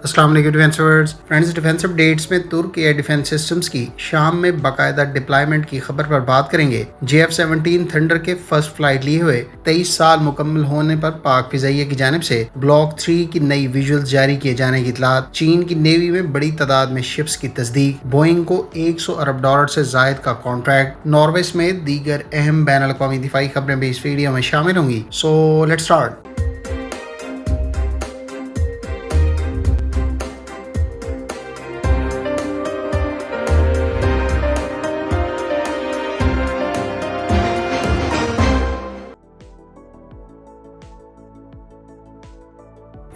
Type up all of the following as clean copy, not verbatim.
السلام علیکم defence friends, defence updates میں ترک ایئر ڈیفینس سسٹمز کی شام میں باقاعدہ ڈپلائمنٹ کی خبر پر بات کریں گے۔ JF-17 تھنڈر کے فرسٹ فلائٹ لیے ہوئے 23 سال مکمل ہونے پر پاک فضائیہ کی جانب سے بلاک 3 کی نئی ویژولز جاری کیے جانے کی اطلاعات، چین کی نیوی میں بڑی تعداد میں شپس کی تصدیق، بوئنگ کو $100 ارب سے زائد کا کانٹریکٹ، ناروے سمیت دیگر اہم بین الاقوامی دفاعی خبریں بھی اس ویڈیو میں شامل ہوں گی۔ So let's start.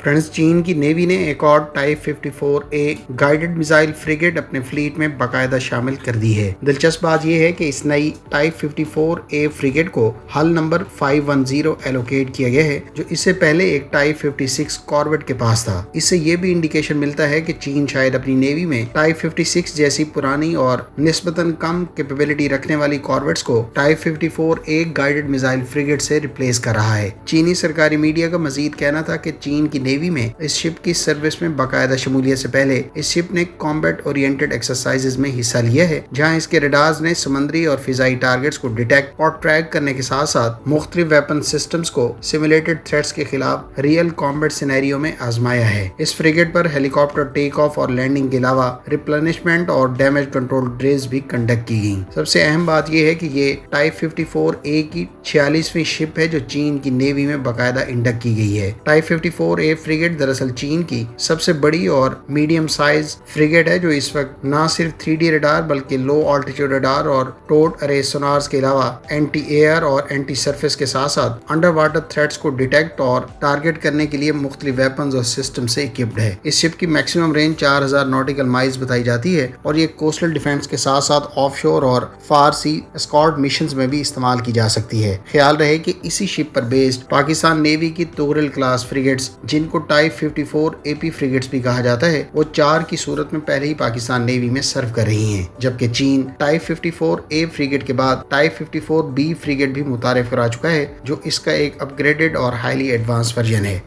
فرینڈز، چین کی نیوی نے ایک اور type 54A guided missile frigate اپنے فلیٹ میں باقاعدہ شامل کر دی ہے۔ دلچسپ بات یہ ہے کہ اس نئی ٹائپ 54A فریگیٹ کو ہل نمبر 510 ایلوکیٹ کیا گیا ہے، جو اس سے پہلے ایک ٹائپ 56 کارویٹ کے پاس تھا۔ اس سے یہ بھی انڈیکیشن ملتا ہے کہ چین شاید اپنی نیوی میں ٹائپ 56 جیسی پرانی اور نسبتاً کم کیپیبلٹی رکھنے والی کارویٹس کو type 54A guided missile frigate سے ریپلیس کر رہا ہے۔ چینی سرکاری میڈیا کا مزید کہنا تھا کہ چین کی نیوی میں اس شپ کی سروس میں باقاعدہ شمولیت سے پہلے اس شپ نے کامبیٹ اورینٹڈ ایکسرسائزز میں حصہ لیا ہے، جہاں اس کے ریڈارز نے سمندری اور فضائی ٹارگٹس کو ڈیٹیکٹ اور ٹریک کرنے کے ساتھ ساتھ مختلف ویپن سسٹمز کو سیمولیٹڈ تھریٹس کے خلاف ریئل کامبیٹ سینیریو میں آزمایا ہے۔ اس فریگیٹ پر ہیلی کاپٹر ٹیک آف اور لینڈنگ کے علاوہ ریپلینشمنٹ اور ڈیمیج کنٹرول ڈریلز بھی کنڈکٹ کی گئیں۔ سب سے اہم بات یہ ہے کہ یہ ٹائپ 54A کی 46ویں شپ ہے جو چین کی نیوی میں باقاعدہ انڈکٹ کی گئی ہے۔ ٹائپ 54A فریگیٹ دراصل چین کی سب سے بڑی اور میڈیم سائز فریگیٹ ہے، جو اس وقت نہ صرف 3D ریڈار بلکہ لو آلٹیٹیوڈ ریڈار اور ٹوٹ ارے سونارز کے علاوہ اینٹی ایئر اور اینٹی سرفیس کے ساتھ ساتھ انڈر واٹر تھریٹس کو ڈیٹیکٹ اور ٹارگٹ کرنے کے لیے مختلف ویپنز اور سسٹم سے اکوپڈ ہے۔ اس شپ کی میکسیمم رینج 4000 نوٹیکل مائلز بتائی جاتی ہے اور یہ کوسٹل ڈیفنس کے ساتھ ساتھ آف شور اور فار سی اسکارٹ مشنز میں بھی استعمال کی جا سکتی ہے۔ خیال رہے کہ اسی شپ پر بیسڈ پاکستان نیوی کی تغرل کلاس فریگیٹس، جن کو ٹائپ 54AP فریگیٹس بھی کہا جاتا ہے، وہ 4 کی صورت میں پہلے ہی پاکستان نیوی میں سرو کر رہی ہیں، جبکہ چین ٹائپ 54A فریگیٹ کے بعد ٹائپ 54B فریگیٹ بھی متعارف کرا چکا ہے، جو اس کا ایک اپ گریڈڈ اور ہائیلی ایڈوانس ورژن ہے۔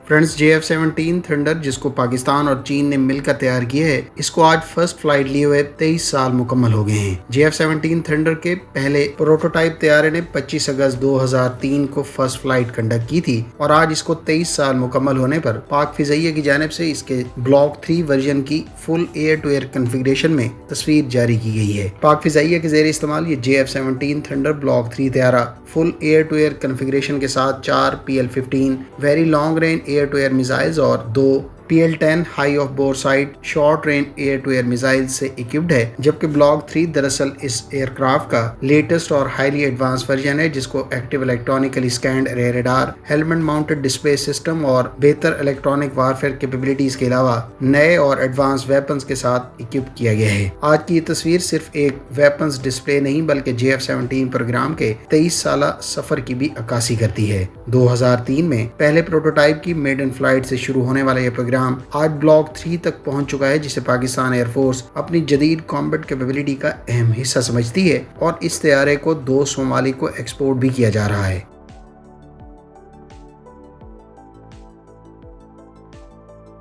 فرینڈز، JF-17 تھنڈر، جس کو پاکستان اور چین نے مل کر تیار کیا ہے، اس کو آج فرسٹ فلائٹ لیے ہوئے 23 سال مکمل ہو گئے ہیں۔ JF-17 تھنڈر کے پہلے پروٹوٹائپ طیارے نے 25 اگست 2003 کو فرسٹ فلائٹ کنڈکٹ کی تھی اور آج اس کو 23 سال مکمل ہونے پر پاک فضائیہ کی جانب سے اس کے بلاک 3 ورژن کی فل ایئر ٹو ایئر کنفیگریشن میں تصویر جاری کی گئی ہے۔ پاک فضائیہ کے زیر استعمال یہ JF-17 تھنڈر بلاک 3 طیارہ full air to air configuration کے ساتھ 4 PL-15 very long range air to air missiles اور 2 PL-10 high off bore sight short range air to air missile سے اکوپڈ ہے، جبکہ بلاک 3 دراصل اس ایئر کرافٹ کا لیٹسٹ اور ہائیلی ایڈوانس ورژن ہے، جس کو active electronically scanned array radar, helmet mounted display system اور بہتر الیکٹرانک وارفیئر کیپیبلٹیز کے علاوہ نئے اور ایڈوانس ویپنز کے ساتھ اکوپ کیا گیا ہے۔ آج کی یہ تصویر صرف ایک ویپنز ڈسپلے نہیں بلکہ JF-17 پروگرام کے 23 سالہ سفر کی بھی عکاسی کرتی ہے۔ 2003 میں پہلے پروٹوٹائپ کی میڈن فلائٹ سے شروع ہونے والا یہ پروگرام آج بلاک 3 تک پہنچ چکا ہے، جسے پاکستان ایئر فورس اپنی جدید کامبیٹ کیپیبلٹی کا اہم حصہ سمجھتی ہے اور اس طیارے کو 2 ممالک کو ایکسپورٹ بھی کیا جا رہا ہے۔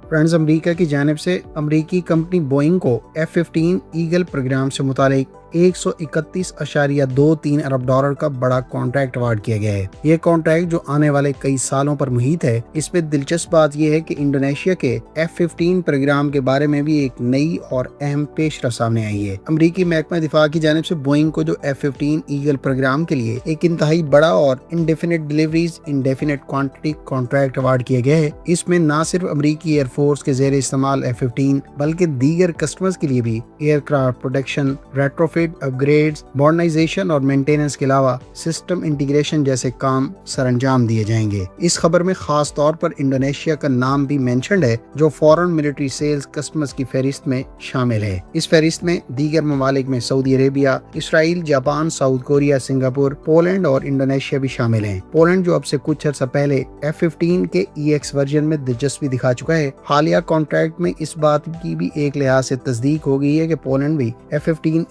فرینڈز، امریکہ کی جانب سے امریکی کمپنی بوئنگ کو F-15 ایگل پروگرام سے متعلق $131.23 ارب کا بڑا کانٹریکٹ ایوارڈ کیا گیا ہے۔ یہ کانٹریکٹ جو آنے والے کئی سالوں پر محیط ہے، اس میں دلچسپ بات یہ ہے کہ انڈونیشیا کے F-15 پروگرام کے بارے میں بھی ایک نئی اور اہم پیش رفت سامنے آئی ہے۔ امریکی محکمہ دفاع کی جانب سے بوئنگ کو جو F-15 ایگل پروگرام کے لیے ایک انتہائی بڑا اور indefinite deliveries indefinite quantity contract award کیا گیا ہے۔ اس میں نہ صرف امریکی ایئر فورس کے زیر استعمال F-15 بلکہ دیگر کسٹمرز کے لیے بھی ایئر کرافٹ پروٹیکشن، ریٹروفٹ، اپ گریڈز، ماڈرنائزیشن اور مینٹیننس کے علاوہ سسٹم انٹیگریشن جیسے کام سر انجام دیے جائیں گے۔ اس خبر میں خاص طور پر انڈونیشیا کا نام بھی مینشنڈ ہے، جو فورن ملٹری سیلز کسٹمرز کی فہرست میں شامل ہے۔ اس فہرست میں دیگر ممالک میں سعودی عربیہ، Israel, Japan, South Korea, Singapore, Poland اور انڈونیشیا بھی شامل ہیں۔ پولینڈ، جو اب سے کچھ عرصہ پہلے F-15 کے EX ورژن میں دلچسپی دکھا چکا ہے، حالیہ کانٹریکٹ میں اس بات کی بھی ایک لحاظ سے تصدیق ہو گئی ہے کہ پولینڈ بھی F-15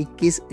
21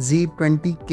Z-20K